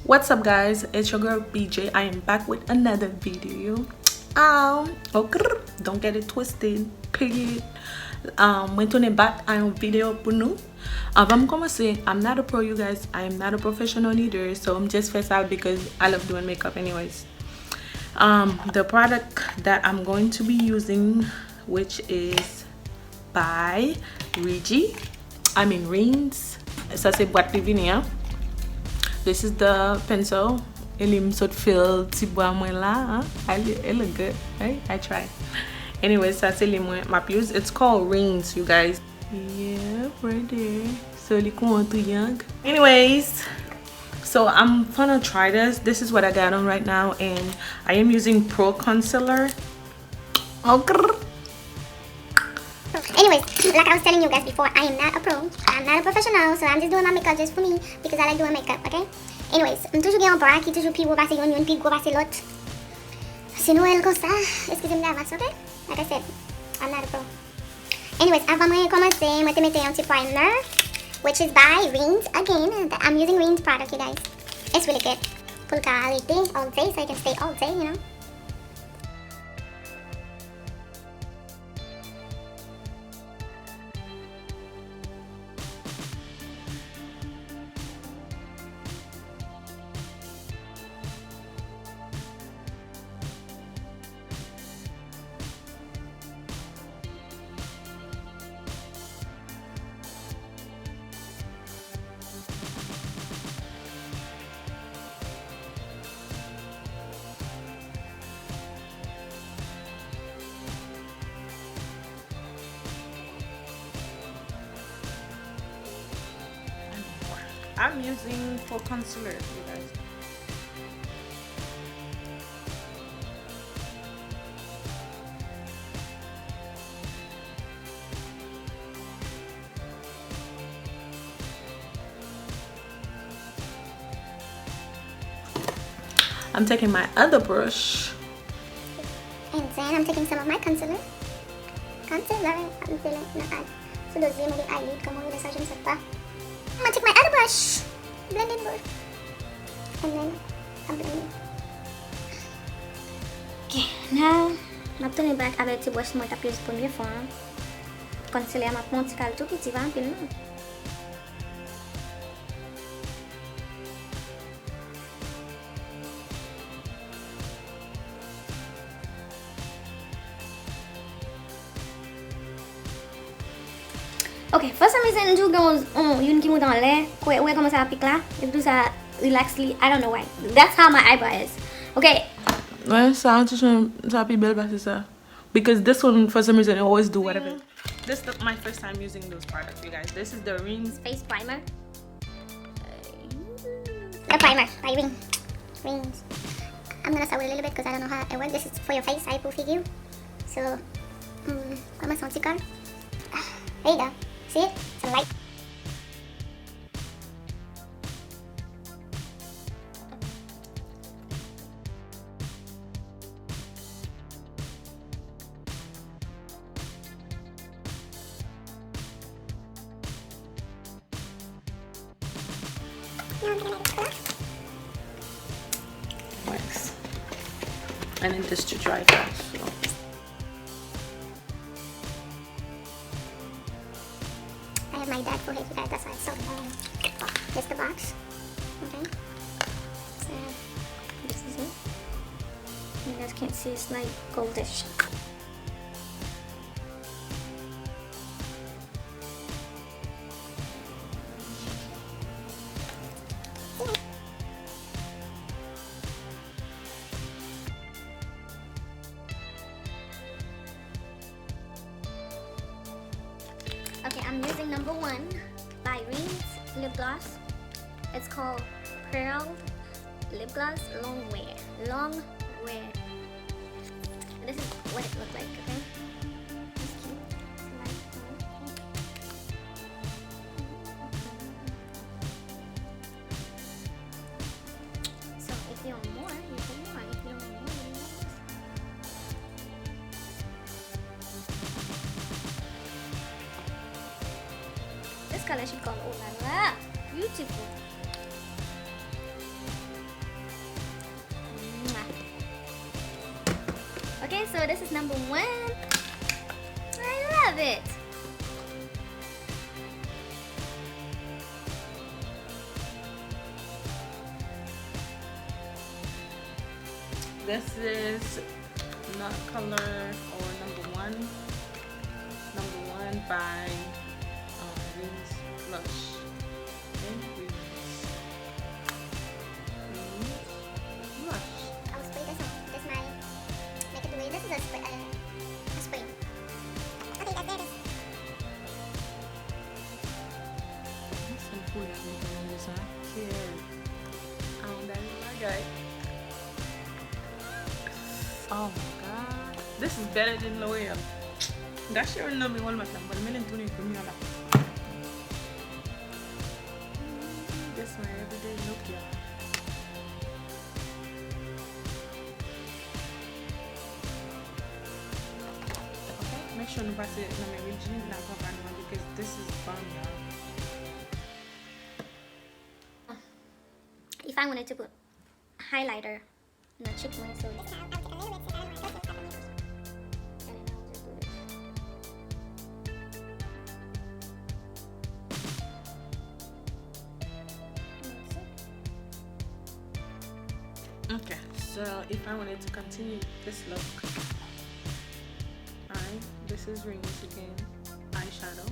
What's up guys, it's your girl BJ. I am back with another video. Okay, don't get it twisted, period. When tourner back à un vidéo pour nous. Avant de commencer, I'm not a pro, you guys. I am not a professional either, so I'm just first out because I love doing makeup anyways. The product that I'm going to be using, which is by Reedjy, REEN's. Ça c'est boîte de. This is the pencil. It sort of feel tibois moins là. It look good, right? I try. Anyways, ça c'est my use. It's called REEN's, you guys. Yeah, right there. So triangle. Anyways, so I'm gonna try this. This is what I got on right now, and I am using Pro Concealer. Anyways, like I was telling you guys before, I am not a pro. I'm not a professional, so I'm just doing my makeup just for me because I like doing makeup, okay? Anyways, I'm toujours un bras qui toujours plus gros passer une plus gros passer l'autre. C'est Noël comme ça. Excusez-moi d'avance, okay? Like I said, I'm not a pro. Anyways, avant de commencer, je vais mettre un petit primer, which is by REEN's again. I'm using REEN's product, you guys. It's really good. Pour qualité all day, so I can stay all day, you know? I'm using Pro Concealer, you guys. I'm taking my other brush. And then I'm taking some of my concealer. Concealer. So those are my eyelid. Come on, this is I'm gonna take my other brush, blending brush, and then I'm blending. Okay, now I'm turning back avec the brush moi tapé pour première fois. Concealer m'a monté cal tout petit va un peu non. Okay, for some reason, you qui monte dans l'air, ouais, comment ça pique là, et tout ça relaxly. I don't know why. That's how my eyebrow is. Okay. Ouais, ça pique belle parce que ça. Because this one, for some reason, I always do whatever. This is my first time using those products, you guys. This is the REEN's face primer. The primer by REEN's. I'm gonna start with a little bit because I don't know how it works. This is for your face, I will figure. So, comment ça colle? There you go. See it? It's a light. Now I'm gonna make it color. Wax. I need this to dry fast. So. My dad for his guys, that's why it's so here's the box. Okay. So this is it. You guys can't see, it's like goldish. Okay, I'm using number 1 by REEN's lip gloss. It's called CREOLE lip gloss long wear. This is what it looks like, okay? It's cute. So if you want more, you can more. If you don't want more, you don't. This color she called oh la la, beautiful. Okay, so this is number 1. I love it. This is not color or number 1 by Reen's Blush. Okay, Reen's Blush. I'll spray this on. This my makeup away. This is a spray. Okay, there it is. Some food I'm making on this one. Here. That is my guy. Oh my god. This is better than L'Oreal. That sure know me all my time, but I'm going to do it. This is my everyday look, yeah. Okay, make sure nobody say no, my Reedjy is not going to because this is fun, y'all. If I wanted to put highlighter in the cheekbone, so okay, so if I wanted to continue this look, alright, this is Reen's again, eyeshadow.